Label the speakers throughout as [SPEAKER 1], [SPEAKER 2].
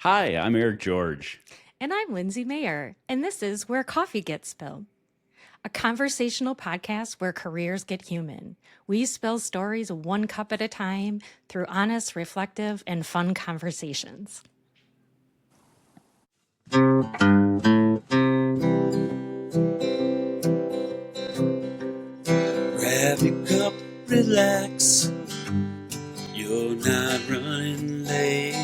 [SPEAKER 1] Hi, I'm Eric George.
[SPEAKER 2] And I'm Lindsay Mayer, and this is Where Coffee Gets Spilled, a conversational podcast where careers get human. We spill stories one cup at a time through honest, reflective, and fun conversations.
[SPEAKER 3] Grab your cup, relax. You're not running late.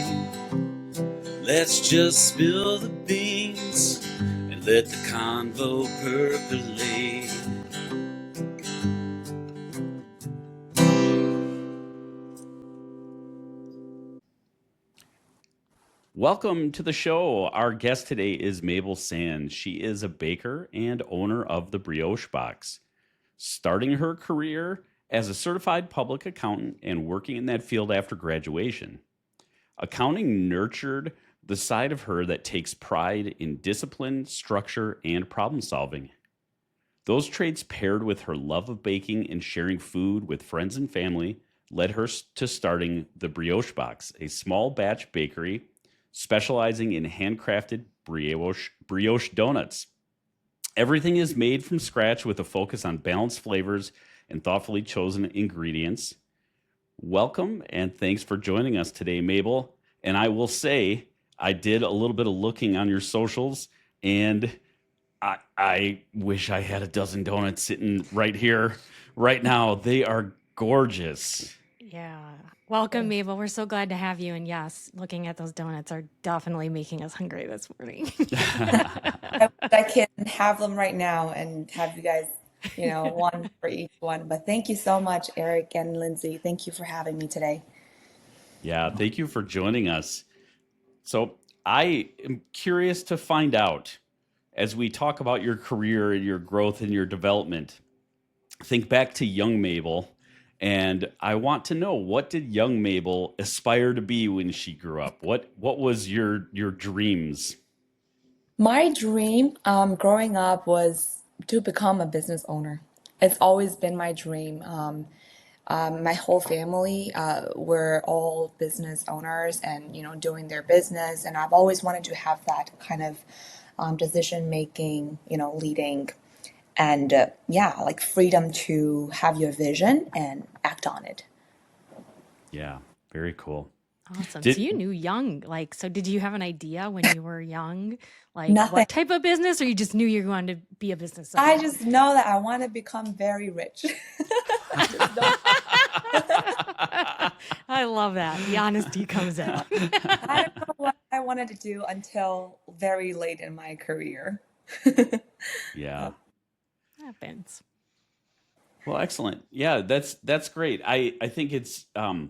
[SPEAKER 3] Let's just spill the beans and let the convo percolate.
[SPEAKER 1] Welcome to the show. Our guest today is Mabel San. She is a baker and owner of the Brioche Box, starting her career as a certified public accountant and working in that field after graduation. Accounting nurtured the side of her that takes pride in discipline, structure, and problem solving. Those traits, paired with her love of baking and sharing food with friends and family, led her to starting the Brioche Box, a small batch bakery specializing in handcrafted brioche donuts. Everything is made from scratch with a focus on balanced flavors and thoughtfully chosen ingredients. Welcome and thanks for joining us today, Mabel. And I will say, I did a little bit of looking on your socials, and I wish I had a dozen donuts sitting right here, right now. They are gorgeous.
[SPEAKER 2] Yeah. Welcome, Mabel. We're so glad to have you. And yes, looking at those donuts are definitely making us hungry this morning.
[SPEAKER 4] I can have them right now and have you guys, one for each one. But thank you so much, Eric and Lindsay. Thank you for having me today.
[SPEAKER 1] Yeah, thank you for joining us. So, I am curious to find out as we talk about your career and your growth and your development. Think back to young Mabel, and I want to know, what did young Mabel aspire to be when she grew up? What was your dreams?
[SPEAKER 4] My dream, growing up was to become a business owner. It's always been my dream. My whole family, were all business owners and, doing their business. And I've always wanted to have that kind of decision making, leading and yeah, like freedom to have your vision and act on it.
[SPEAKER 1] Yeah, very cool.
[SPEAKER 2] Awesome. So
[SPEAKER 1] Did
[SPEAKER 2] you knew young, so did you have an idea when you were young,
[SPEAKER 4] Nothing.
[SPEAKER 2] what type of business, or you just knew you wanted to be a business
[SPEAKER 4] I
[SPEAKER 2] owner?
[SPEAKER 4] just know that I want to become very rich. I just know.
[SPEAKER 2] I love that. The honesty comes out.
[SPEAKER 4] I don't know what I wanted to do until very late in my career.
[SPEAKER 1] Yeah.
[SPEAKER 2] Happens.
[SPEAKER 1] Well, excellent. Yeah, that's great. I think it's the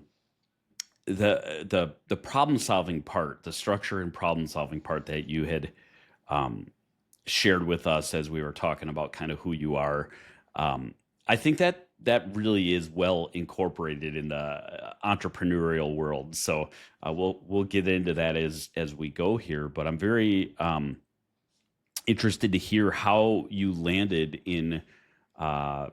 [SPEAKER 1] problem solving part, the structure and problem solving part that you had um, shared with us as we were talking about kind of who you are. I think that really is well incorporated in the entrepreneurial world. So we'll get into that as we go here. But I'm very interested to hear how you landed in uh,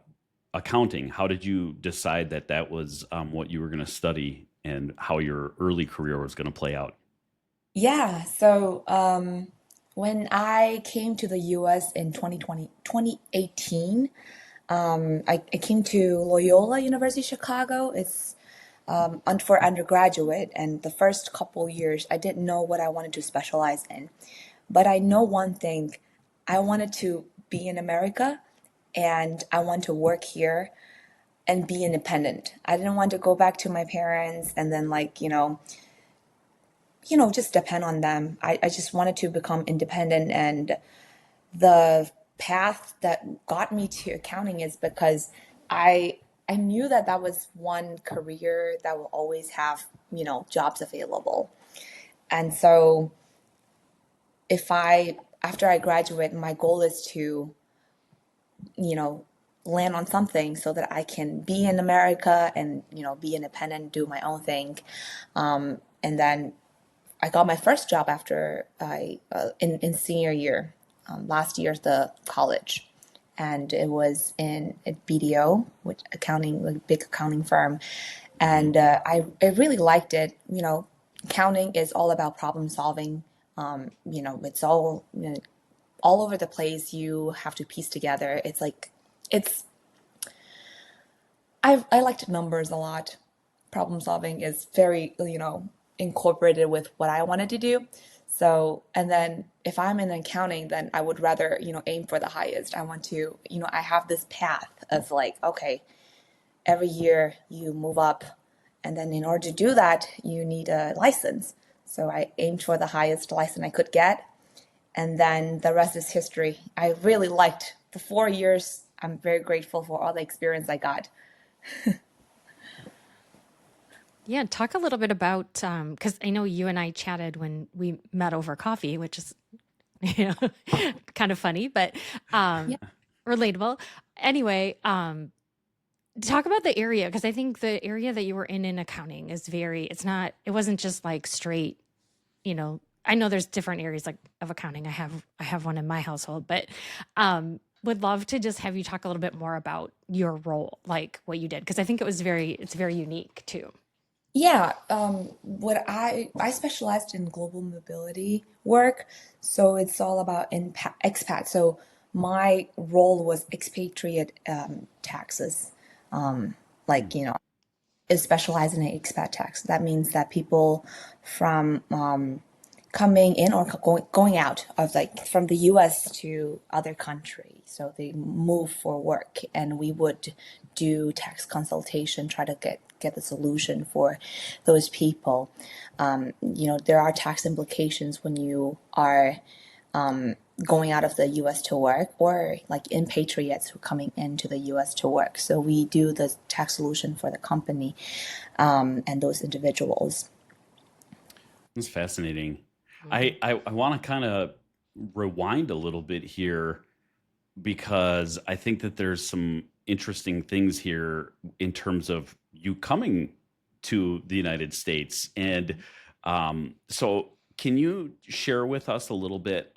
[SPEAKER 1] accounting. How did you decide that that was what you were going to study, and how your early career was going to play out?
[SPEAKER 4] Yeah, so when I came to the US in 2018, I came to Loyola University Chicago. It's for undergraduate, and the first couple years, I didn't know what I wanted to specialize in. But I know one thing, I wanted to be in America and I want to work here and be independent. I didn't want to go back to my parents and then just depend on them. I just wanted to become independent, and the path that got me to accounting is because I I knew that that was one career that will always have, jobs available. And so if I after I graduate, my goal is to, you know, land on something so that I can be in America and, be independent, do my own thing. And then I got my first job after in senior year, last year at the college, and it was in a BDO, which accounting, like big accounting firm,
[SPEAKER 1] Hmm.
[SPEAKER 4] and I really liked it. accounting is all about problem solving. It's all all over the place. You have to piece together. It's like it's I liked numbers a lot. Problem solving is very, incorporated with what I wanted to do. So, and then if I'm in accounting, then I would rather, aim for the highest. I want to, I have this path of like, okay, every year you move up. And then in order to do that, you need a license. So I aimed for the highest license I could get. And then the rest is history. I really liked the 4 years. I'm very grateful for all the experience I got.
[SPEAKER 2] Yeah, talk a little bit about because I know you and I chatted when we met over coffee, which is you know kind of funny, but
[SPEAKER 4] Yeah.
[SPEAKER 2] um, relatable. Anyway, talk about the area because I think the area that you were in accounting is very. It's not. It wasn't just like straight. I know there's different areas like of accounting. I have one in my household, but would love to just have you talk a little bit more about your role, like what you did, because I think it's very unique too.
[SPEAKER 4] Yeah, what I specialized in global mobility work, so it's all about expat. So my role was expatriate taxes, like is specialized in expat tax. That means that people from coming in or going out of like from the US to other countries. So they move for work and we would do tax consultation, try to get the solution for those people. There are tax implications when you are going out of the US to work or like expatriates who are coming into the US to work. So we do the tax solution for the company and those individuals.
[SPEAKER 1] That's fascinating.
[SPEAKER 2] Mhm.
[SPEAKER 1] I want to kind of rewind a little bit here because I think that there's some interesting things here in terms of you coming to the United States. And so, can you share with us a little bit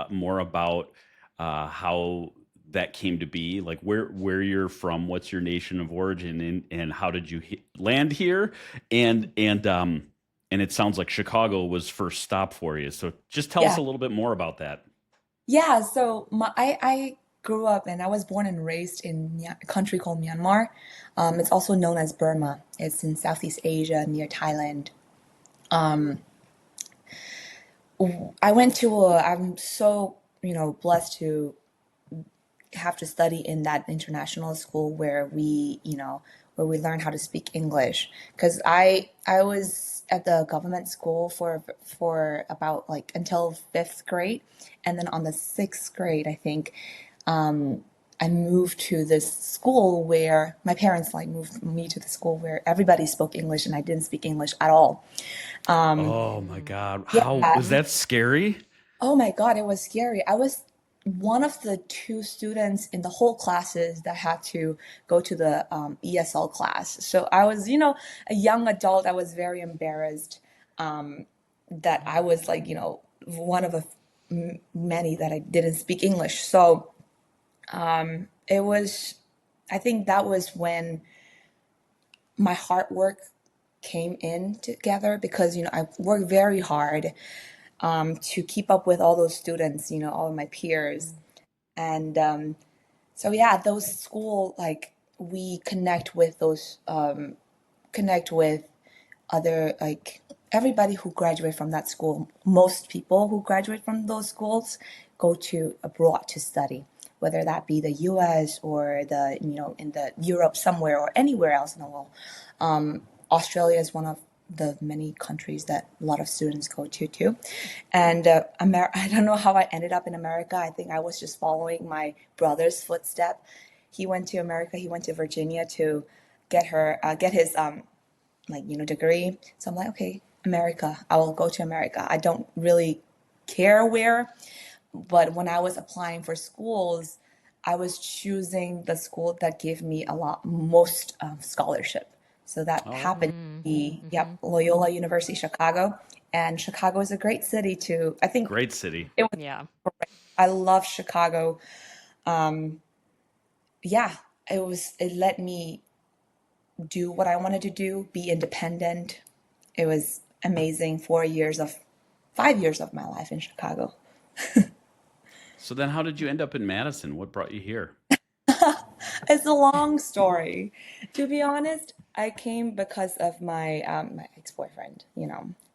[SPEAKER 1] more about how that came to be? Like where you're from, what's your nation of origin, and how did you land here? And it sounds like Chicago was first stop for you. So just tell us
[SPEAKER 4] Yeah.
[SPEAKER 1] a little bit more about that.
[SPEAKER 4] Yeah, so I grew up and I was born and raised in a country called Myanmar. It's also known as Burma. It's in Southeast Asia near Thailand. I'm so, blessed to have to study in that international school where we learn how to speak English. Because I was at the government school for about like until fifth grade, and then on the sixth grade, I think, I moved to this school where my parents like moved me to the school where everybody spoke English and I didn't speak English at all.
[SPEAKER 1] Oh my God. How
[SPEAKER 4] Yeah.
[SPEAKER 1] was that scary?
[SPEAKER 4] Oh my God, it was scary. I was one of the two students in the whole classes that had to go to the ESL class. So I was, a young adult. I was very embarrassed that I was like, one of many that I didn't speak English. So it was, I think that was when my hard work came in together because, I worked very hard to keep up with all those students, all of my peers. And so yeah, those school like we connect with other like everybody who graduate from that school. Most people who graduate from those schools go to abroad to study, whether that be the U.S. or the in the Europe somewhere or anywhere else in the world. Australia is one of the many countries that a lot of students go to too. And I don't know how I ended up in America. I think I was just following my brother's footstep. He went to America. He went to Virginia to get his degree. So I'm like, okay, America. I will go to America. I don't really care where, but when I was applying for schools, I was choosing the school that gave me a lot most scholarship. So that happened to
[SPEAKER 1] Oh,
[SPEAKER 4] be,
[SPEAKER 2] Mm-hmm.
[SPEAKER 4] yep, Loyola University Chicago. And Chicago is a great city to, I think
[SPEAKER 1] great city.
[SPEAKER 4] it was,
[SPEAKER 2] Yeah.
[SPEAKER 4] I love Chicago. Yeah, it let me do what I wanted to do, be independent. It was amazing 5 years of my life in Chicago.
[SPEAKER 1] So then, how did you end up in Madison? What brought you here?
[SPEAKER 4] It's a long story. To be honest, I came because of my ex-boyfriend,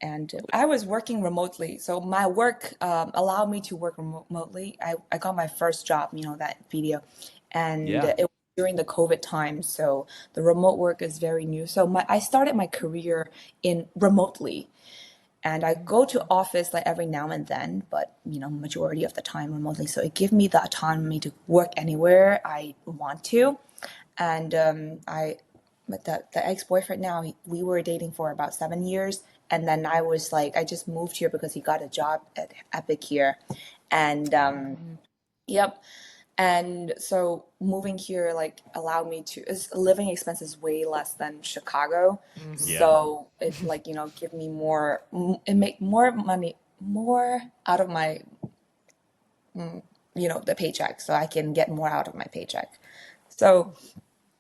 [SPEAKER 4] and I was working remotely. So my work allowed me to work remotely. I got my first job, that video, and
[SPEAKER 1] Yeah.
[SPEAKER 4] it was during the COVID time. So the remote work is very new. So I started my career in remotely. And I go to office like every now and then, but majority of the time remotely. So it gives me the autonomy to work anywhere I want to. And but the ex-boyfriend now, we were dating for about 7 years. And then I was like, I just moved here because he got a job at Epic here. And yep. And so moving here like allowed me to living expenses way less than Chicago.
[SPEAKER 2] Hmm.
[SPEAKER 1] Yeah.
[SPEAKER 4] So it like, give me more, it make more money, more out of my, the paycheck. So I can get more out of my paycheck. So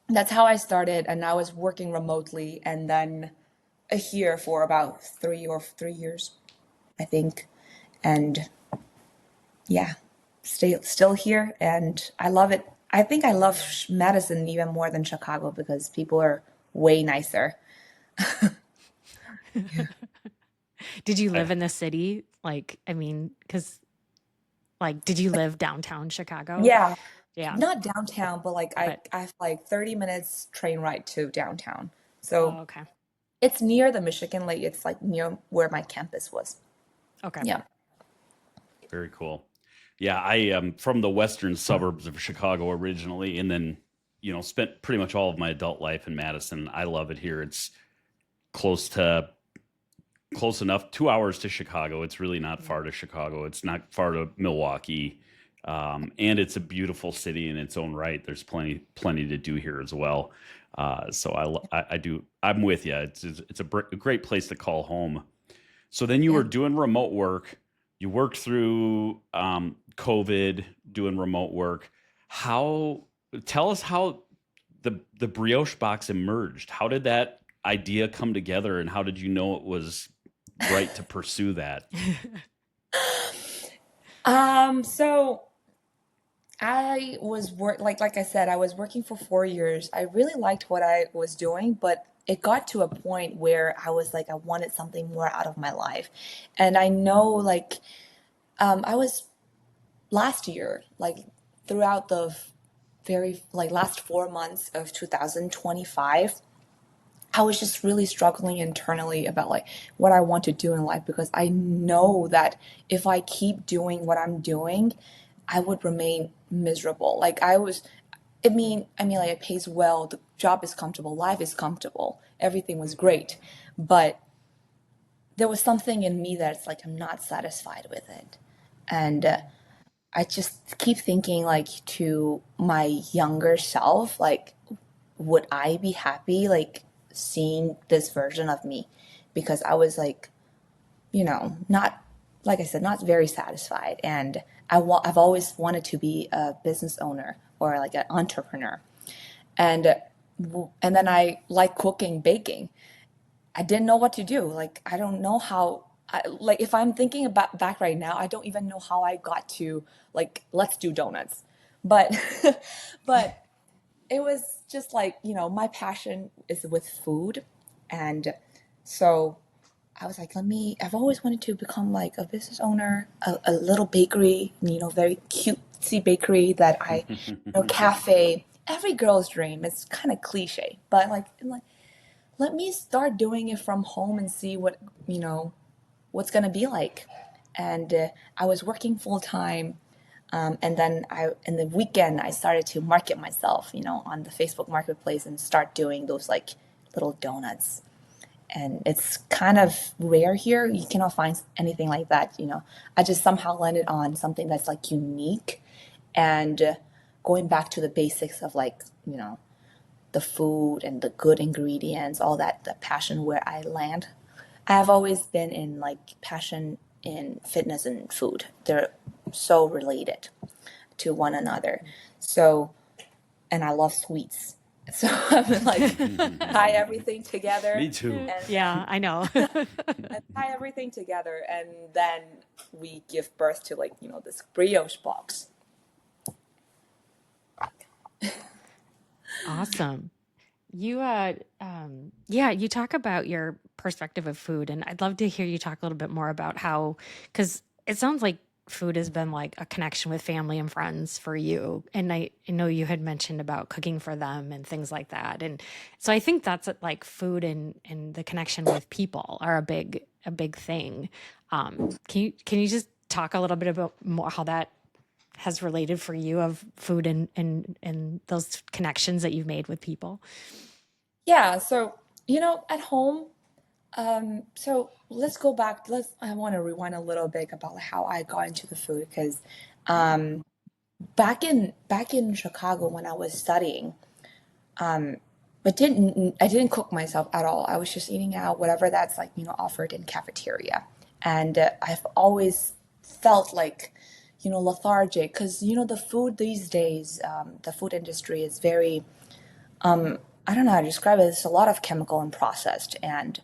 [SPEAKER 4] that's how I started. And I was working remotely and then here for about 3 years, I think. And yeah, still here, and I love it. I think I love Madison even more than Chicago because people are way nicer.
[SPEAKER 2] Did you live
[SPEAKER 1] I,
[SPEAKER 2] in the city? Like, I mean, because like, did you live downtown Chicago?
[SPEAKER 4] Yeah,
[SPEAKER 2] Yeah.
[SPEAKER 4] not downtown, but like I
[SPEAKER 2] But
[SPEAKER 4] I have like 30 minutes train ride to downtown.
[SPEAKER 2] oh,
[SPEAKER 4] So
[SPEAKER 2] okay.
[SPEAKER 4] it's near the Michigan Lake. It's like near where my campus was.
[SPEAKER 2] Okay.
[SPEAKER 4] Yeah.
[SPEAKER 1] Very cool. Yeah, I am from the western suburbs of Chicago originally, and then spent pretty much all of my adult life in Madison. I love it here. It's close to close enough. 2 hours to Chicago. It's really not far to Chicago. It's not far to Milwaukee, and it's a beautiful city in its own right. There's plenty to do here as well. So I do. I'm with you. It's a great place to call home. So then you
[SPEAKER 4] Yeah.
[SPEAKER 1] were doing remote work. You worked through COVID doing remote work. How Tell us how the brioche box emerged. How did that idea come together, and how did you know it was right to pursue that?
[SPEAKER 4] So I was like I said, I was working for 4 years. I really liked what I was doing, but it got to a point where I was like, I wanted something more out of my life. And I know like I was last year, like throughout the very like last 4 months of 2025, I was just really struggling internally about like what I want to do in life because I know that if I keep doing what I'm doing, I would remain miserable. Like I mean like it pays well, the job is comfortable, life is comfortable, everything was great, but there was something in me that's like I'm not satisfied with it. And I just keep thinking like to my younger self, like would I be happy like seeing this version of me? Because I was like, not like I said, not very satisfied. And I've always wanted to be a business owner or like an entrepreneur. And and then I like cooking, baking. I didn't know what to do. Like I don't know how. Like if I'm thinking about back right now, I don't even know how I got to like let's do donuts. But but it was just like, my passion is with food. And so I was like, I've always wanted to become like a business owner, a little bakery, very cutesy bakery that cafe, every girl's dream. It's kind of cliche, but like, let me start doing it from home and see what's going to be like. And I was working full time, and then in the weekend, I started to market myself, on the Facebook Marketplace and start doing those like little donuts. And it's kind of rare here. You cannot find anything like that. I just somehow landed on something that's like unique and going back to the basics of like, the food and the good ingredients, all that, the passion where I land. I have always been in like passion in fitness and food. They're so related to one another. So, and I love sweets. So I'm like tie everything together
[SPEAKER 1] Me too.
[SPEAKER 4] and
[SPEAKER 2] Yeah, I know.
[SPEAKER 4] and tie everything together, and then we give birth to like this brioche box.
[SPEAKER 2] Awesome. You yeah, you talk about your perspective of food, and I'd love to hear you talk a little bit more about how, because it sounds like food has been like a connection with family and friends for you. And I know you had mentioned about cooking for them and things like that. And so I think that's like food and the connection with people are a big thing. Can you just talk a little bit about more how that has related for you of food and those connections that you've made with people?
[SPEAKER 4] Yeah, so at home, so let's go back. I want to rewind a little bit about how I got into the food because um, back in Chicago when I was studying, I didn't cook myself at all. I was just eating out whatever that's like offered in cafeteria, and I've always felt like lethargic because the food these days, the food industry is very I don't know how to describe it. It's a lot of chemical and processed, and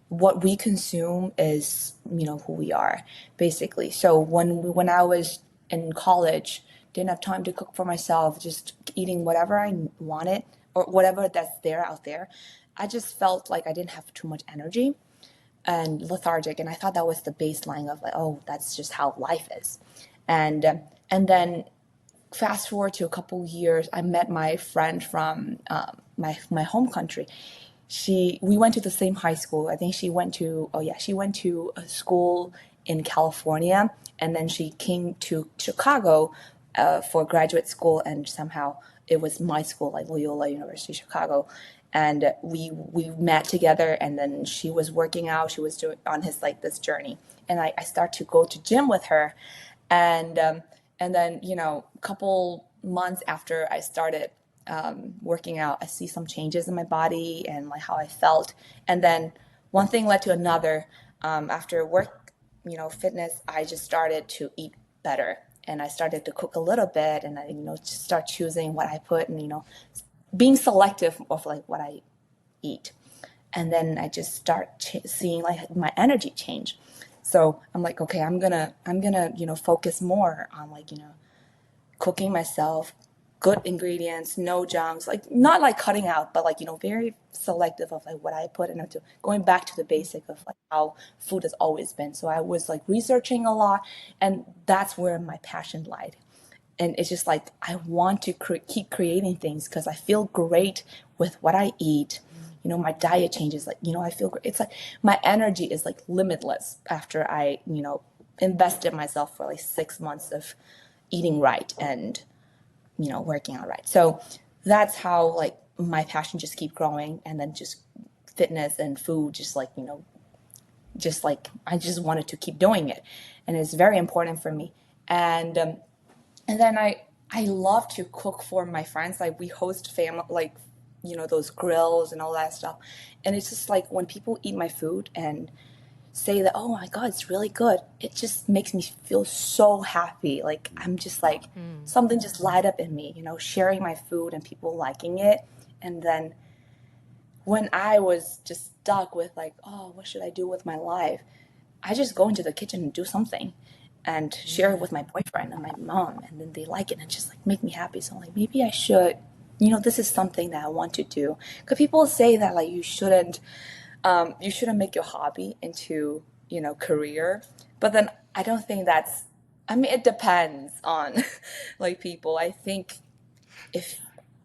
[SPEAKER 4] what we consume is, who we are, basically. So when I was in college, didn't have time to cook for myself, just eating whatever I wanted or whatever that's there out there. I just felt like I didn't have too much energy and lethargic, and I thought that was the baseline of like, oh, that's just how life is, and and then fast forward to a couple years, I met my friend from my home country. We went to the same high school. I think she went to a school in California, and then she came to Chicago for graduate school, and somehow it was my school, like Loyola University Chicago. And we met together, and then she was working out. She was doing on his like this journey, and I start to go to gym with her, and then a couple months after I started working out, I see some changes in my body and like how I felt, and then one thing led to another. After work, fitness, I just started to eat better, and I started to cook a little bit, and I just start choosing what I put, and being selective of like what I eat. And then I just start seeing like my energy change. So I'm like, okay, I'm gonna focus more on like cooking myself, good ingredients, no junks, like not like cutting out, but like very selective of like what I put into going back to the basic of like how food has always been. So I was like researching a lot, and that's where my passion lied. And it's just like I want to keep creating things because I feel great with what I eat. My diet changes, like I feel great. It's like my energy is like limitless after I invested myself for like 6 months of eating right and working out right. So that's how like my passion just keep growing, and then just fitness and food just like just like I just wanted to keep doing it, and it's very important for me. And then I love to cook for my friends. Like we host family, like those grills and all that stuff. And it's just like when people eat my food and say that, oh my God, it's really good. It just makes me feel so happy. Like I'm just like something just light up in me, sharing my food and people liking it. And then when I was just stuck with like, oh, what should I do with my life? I just go into the kitchen and do something and share it with my boyfriend and my mom, and then they like it and just like make me happy. So I'm like, maybe I should, this is something that I want to do. Because people say that like you shouldn't make your hobby into career, but then I don't think that's. I mean, it depends on like people. I think if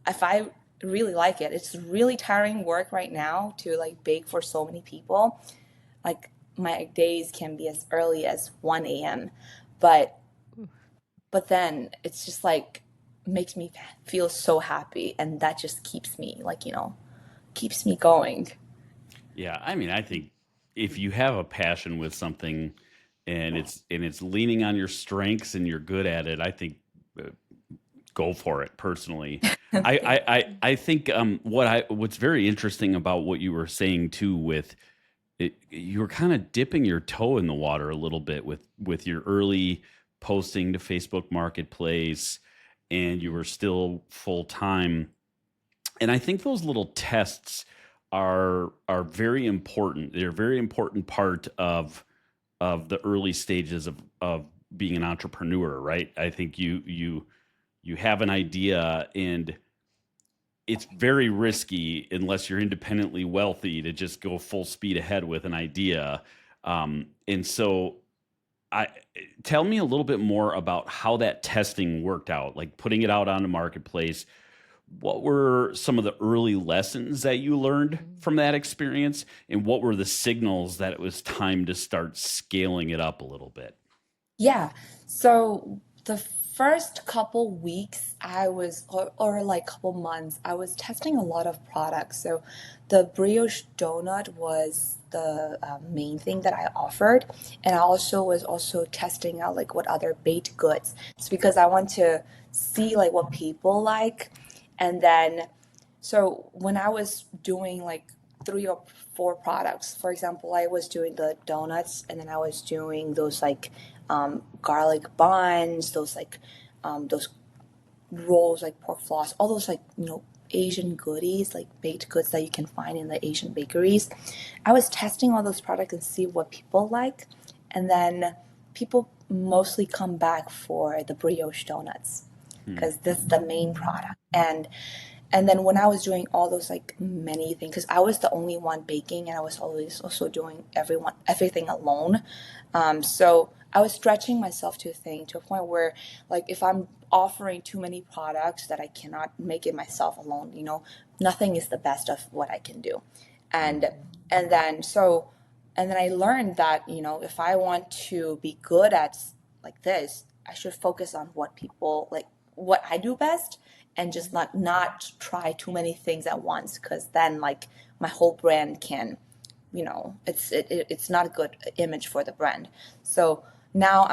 [SPEAKER 4] I really like it, it's really tiring work right now to like bake for so many people. Like my days can be as early as 1 a.m. But then it's just like makes me feel so happy, and that just keeps me like, keeps me going.
[SPEAKER 1] Yeah, I mean, I think if you have a passion with something and it's leaning on your strengths and you're good at it, I think uh, go for it. Personally,
[SPEAKER 4] Thank
[SPEAKER 1] I think what's very interesting about what you were saying too with it, you were kind of dipping your toe in the water a little bit with your early posting to Facebook Marketplace, and you were still full time And I think those little tests are very important. They're a very important part of the early stages of being an entrepreneur, right? I think you have an idea, and it's very risky unless you're independently wealthy to just go full speed ahead with an idea. And so I tell me a little bit more about how that testing worked out, like putting it out on the marketplace. What were some of the early lessons that you learned from that experience? And what were the signals that it was time to start scaling it up a little bit?
[SPEAKER 4] Yeah. So the first couple weeks or like couple months, I was testing a lot of products. So the brioche donut was the main thing that I offered. And I also was also testing out like what other baked goods. It's because I want to see like what people like. And then so when I was doing like three or four products, for example, I was doing the donuts, and then I was doing those like garlic buns, those rolls like pork floss, all those like Asian goodies, like baked goods that you can find in the Asian bakeries. I was testing all those products and see what people like, and then people mostly come back for the brioche donuts
[SPEAKER 1] Hmm.
[SPEAKER 4] because this is the main product. And then when I was doing all those like many things, because I was the only one baking and I was always also doing everything alone. So I was stretching myself to a point where like if I'm offering too many products that I cannot make it myself alone, nothing is the best of what I can do. And and then so and then I learned that, if I want to be good at like this, I should focus on what people like what I do best, and just not try too many things at once, because then like my whole brand can, it's not a good image for the brand. So now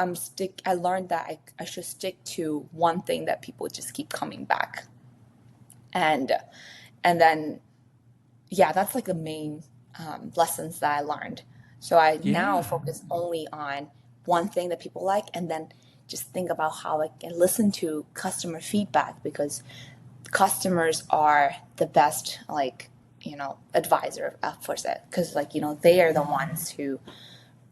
[SPEAKER 4] I learned that I should stick to one thing that people just keep coming back. And and then yeah, that's like the main lessons that I learned. So I now
[SPEAKER 1] Yeah.
[SPEAKER 4] focus only on one thing that people like, and then just think about how I can listen to customer feedback, because customers are the best, like, advisor for that, because like, they are the ones who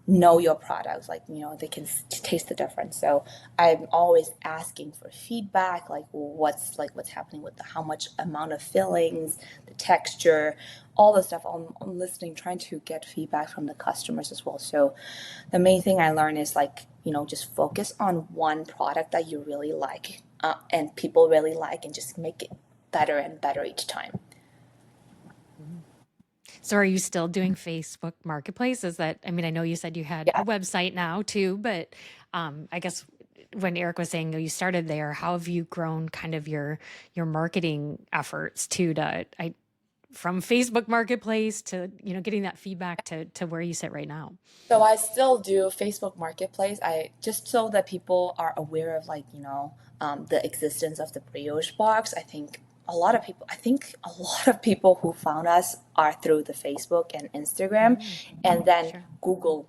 [SPEAKER 4] know your products, like, they can taste the difference. So I'm always asking for feedback, like what's happening with how much amount of fillings, the texture, all the stuff. I'm listening, trying to get feedback from the customers as well. So the main thing I learned is like, just focus on one product that you really like, and people really like, and just make it better and better each time.
[SPEAKER 2] So are you still doing Facebook Marketplace? Is that, I mean, I know you said you had
[SPEAKER 4] Yeah.
[SPEAKER 2] a website now too, but I guess when Eric was saying, you started there, how have you grown kind of your marketing efforts from Facebook Marketplace to, getting that feedback to where you sit right now?
[SPEAKER 4] So I still do Facebook Marketplace. I just so that people are aware of like, the existence of the brioche box. I think a lot of people who found us are through the Facebook and Instagram,
[SPEAKER 2] Mm,
[SPEAKER 4] and then
[SPEAKER 2] sure.
[SPEAKER 4] Google.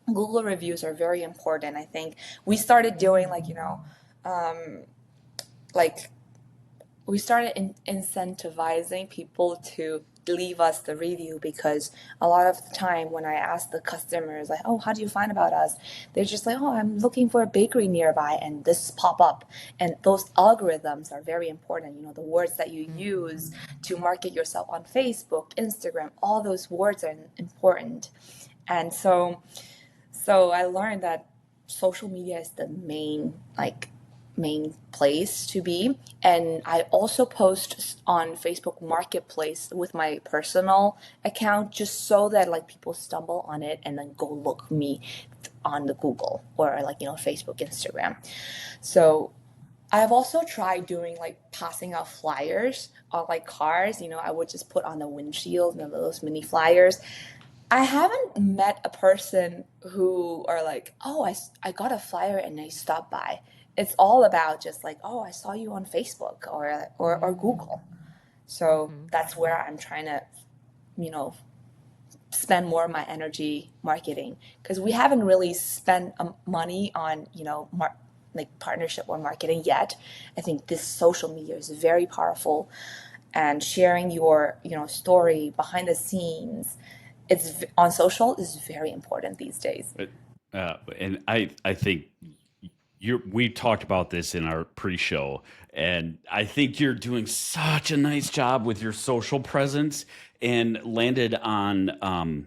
[SPEAKER 4] Google reviews are very important. I think we started doing like, like we started incentivizing people to leave us the review, because a lot of the time when I ask the customers like, oh, how do you find about us, they're just like, oh, I'm looking for a bakery nearby, and this pop up. And those algorithms are very important, the words that you use to market yourself on Facebook, Instagram, all those words are important. And so I learned that social media is the main place to be. And I also post on Facebook Marketplace with my personal account, just so that like people stumble on it and then go look me on the Google, or like, Facebook, Instagram. So I've also tried doing like passing out flyers on like cars. I would just put on the windshield, those mini flyers. I haven't met a person who are like, oh, I got a flyer and I stopped by. It's all about just like, oh, I saw you on Facebook, or Google. So
[SPEAKER 2] Mm-hmm.
[SPEAKER 4] that's where I'm trying to, you know, spend more of my energy marketing, because we haven't really spent money on, like partnership or marketing yet. I think this social media is very powerful, and sharing your, story behind the scenes, on social is very important these days.
[SPEAKER 1] But, and I think we talked about this in our pre-show, and I think you're doing such a nice job with your social presence, and landed on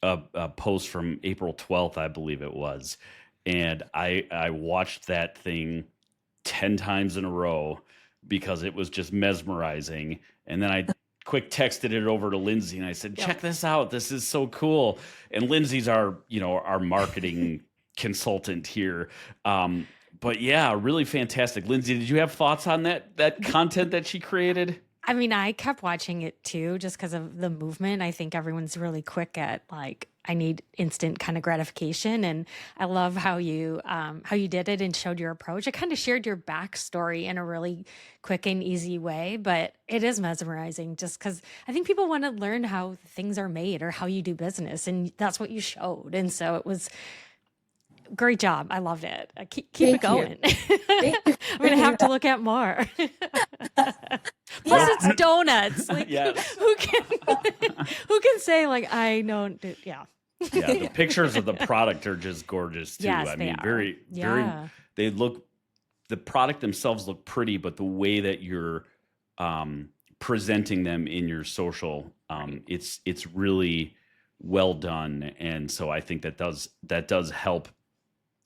[SPEAKER 1] a post from April 12th, I believe it was, and I watched that thing 10 times in a row because it was just mesmerizing. And then I quick texted it over to Lindsay and I said,
[SPEAKER 2] Yep.
[SPEAKER 1] check this out. This is so cool. And Lindsay's our marketing consultant here. But yeah, really fantastic. Lindsay, did you have thoughts on that content that she created?
[SPEAKER 2] I mean, I kept watching it too, just because of the movement. I think everyone's really quick at like, I need instant kind of gratification, and I love how you did it and showed your approach. It kind of shared your backstory in a really quick and easy way, but it is mesmerizing just because I think people want to learn how things are made or how you do business, and that's what you showed. And so it was great job. I loved it. Keep it
[SPEAKER 4] Thank you.
[SPEAKER 2] going.
[SPEAKER 4] Thank you
[SPEAKER 2] I'm
[SPEAKER 4] for
[SPEAKER 2] gonna
[SPEAKER 4] bringing
[SPEAKER 2] have to
[SPEAKER 4] that.
[SPEAKER 2] look at more. Plus,
[SPEAKER 4] Yeah,
[SPEAKER 2] it's donuts. Like,
[SPEAKER 1] Yes.
[SPEAKER 2] who can say like I don't do? Yeah.
[SPEAKER 1] Yeah, the pictures of the product are just gorgeous too.
[SPEAKER 2] Yes,
[SPEAKER 1] I
[SPEAKER 2] they
[SPEAKER 1] mean,
[SPEAKER 2] are.
[SPEAKER 1] very,
[SPEAKER 2] Yeah.
[SPEAKER 1] they look, the product themselves look pretty, but the way that you're presenting them in your social, it's really well done. And so I think that does help.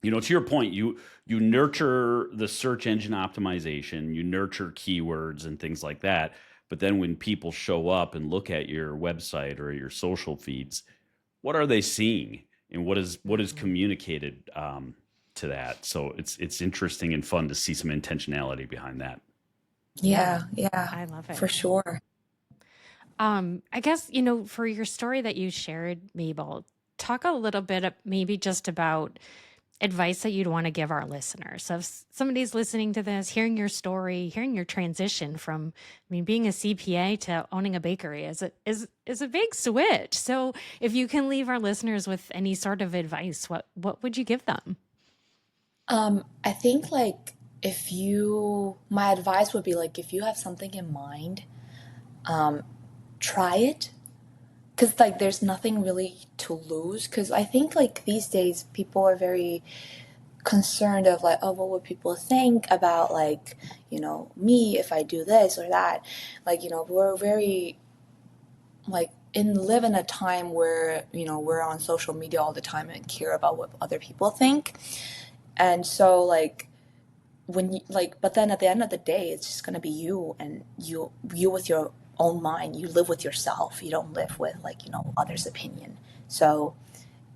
[SPEAKER 1] To your point, you nurture the search engine optimization, you nurture keywords and things like that. But then when people show up and look at your website or your social feeds, what are they seeing, and what is
[SPEAKER 2] Mhm.
[SPEAKER 1] communicated to that? So it's interesting and fun to see some intentionality behind that.
[SPEAKER 2] Yeah,
[SPEAKER 4] yeah, yeah,
[SPEAKER 2] I love
[SPEAKER 4] for
[SPEAKER 2] it.
[SPEAKER 4] sure.
[SPEAKER 2] I guess, for your story that you shared, Mabel, talk a little bit maybe just about advice that you'd want to give our listeners. So if somebody's listening to this, hearing your story, hearing your transition from, I mean, being a CPA to owning a bakery is a big switch. So if you can leave our listeners with any sort of advice, what would you give them?
[SPEAKER 4] I think like my advice would be like if you have something in mind, um, try it. Because like there's nothing really to lose. Because I think like these days people are very concerned of like, oh, what would people think about like, me if I do this or that. Like, we're very like live in a time where, we're on social media all the time and care about what other people think. And so like when you like but then at the end of the day it's just going to be you, and you with your own mind. You live with yourself, you don't live with like others opinion. So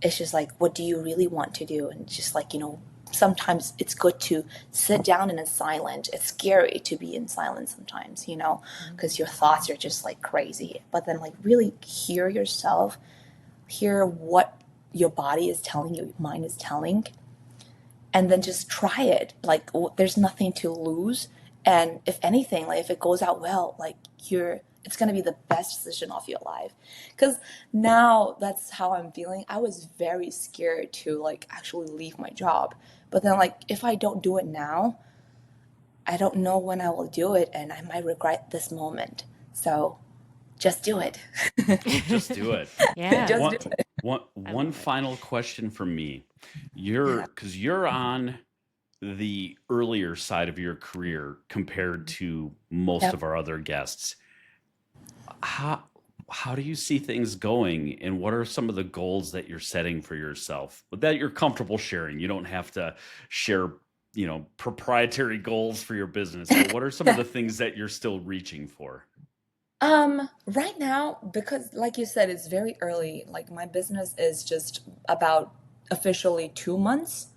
[SPEAKER 4] it's just like, what do you really want to do? And just like, sometimes it's good to sit down in a silent. It's scary to be in silence sometimes, because your thoughts are just like crazy. But then like really hear yourself, hear what your body is telling you, your mind is telling, and then just try it. Like there's nothing to lose. And if anything, like if it goes out well, like it's going to be the best decision of your life. Because now that's how I'm feeling. I was very scared to like actually leave my job, but then like if I don't do it now, I don't know when I will do it, and I might regret this moment. So just do it.
[SPEAKER 1] Just do it.
[SPEAKER 2] Yeah,
[SPEAKER 4] Just
[SPEAKER 1] one
[SPEAKER 4] do it.
[SPEAKER 1] one
[SPEAKER 2] I
[SPEAKER 1] one
[SPEAKER 2] love it.
[SPEAKER 1] final question from me.
[SPEAKER 4] Yeah.
[SPEAKER 1] Because you're on the earlier side of your career compared
[SPEAKER 2] Mhm.
[SPEAKER 1] to most
[SPEAKER 4] Yep.
[SPEAKER 1] of our other guests. How do you see things going, and what are some of the goals that you're setting for yourself that you're comfortable sharing? You don't have to share, proprietary goals for your business, but what are some of the things that you're still reaching for?
[SPEAKER 4] Right now, because like you said, it's very early. Like my business is just about officially 2 months,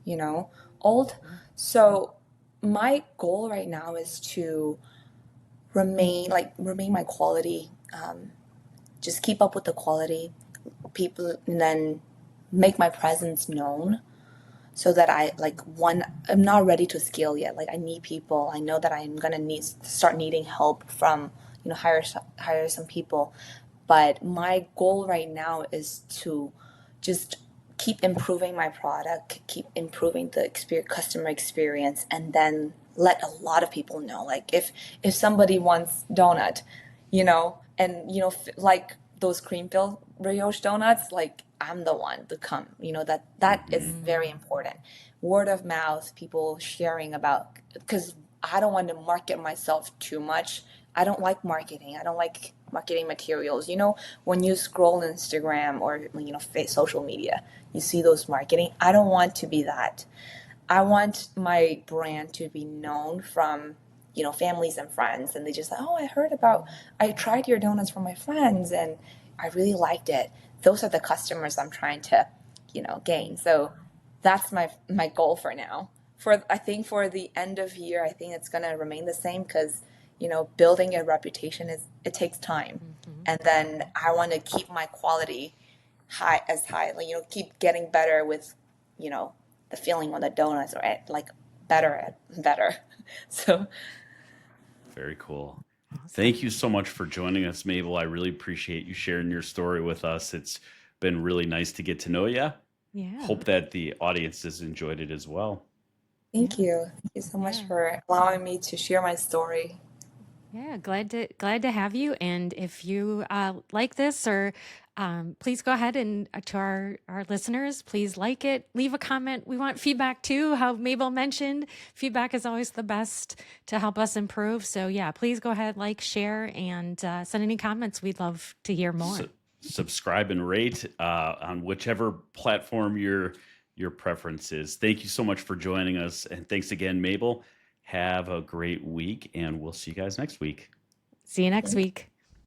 [SPEAKER 4] you know, old. So my goal right now is to remain my quality, just keep up with the quality, people, and then make my presence known so that I'm not ready to scale yet. Like I need people. I know that I'm gonna start needing help from hire some people. But my goal right now is to just keep improving my product, keep improving the customer experience, and then let a lot of people know. Like if somebody wants donut, and like those cream filled brioche donuts, like I'm the one to come. That is very important. Word of mouth, people sharing about, because I don't want to market myself too much. I don't like marketing. I don't like marketing materials. When you scroll Instagram or social media, you see those marketing. I don't want to be that. I want my brand to be known from families and friends, and they just like, oh, I tried your donuts from my friends and I really liked it. Those are the customers I'm trying to gain. So that's my goal for now. I think for the end of year, I think it's going to remain the same, because building a reputation it takes time. And then I want to keep my quality high, like, keep getting better with the feeling on the donuts, or like better and better. So
[SPEAKER 1] Very cool.
[SPEAKER 2] Awesome.
[SPEAKER 1] Thank you so much for joining us, Mabel. I really appreciate you sharing your story with us. It's been really nice to get to know you.
[SPEAKER 2] Yeah.
[SPEAKER 1] Hope that the audience has enjoyed it as well.
[SPEAKER 4] thank you. Thank you so much
[SPEAKER 2] Yeah.
[SPEAKER 4] for allowing me to share my story.
[SPEAKER 2] Yeah, glad to have you. And if you like this, or please go ahead and to our listeners, please like it, leave a comment. We want feedback too. How Mabel mentioned, feedback is always the best to help us improve. So yeah, please go ahead, like, share, and send any comments. We'd love to hear more.
[SPEAKER 1] Subscribe and rate on whichever platform your preference is. Thank you so much for joining us, and thanks again, Mabel. Have a great week, and we'll see you guys next week.
[SPEAKER 2] See you next week.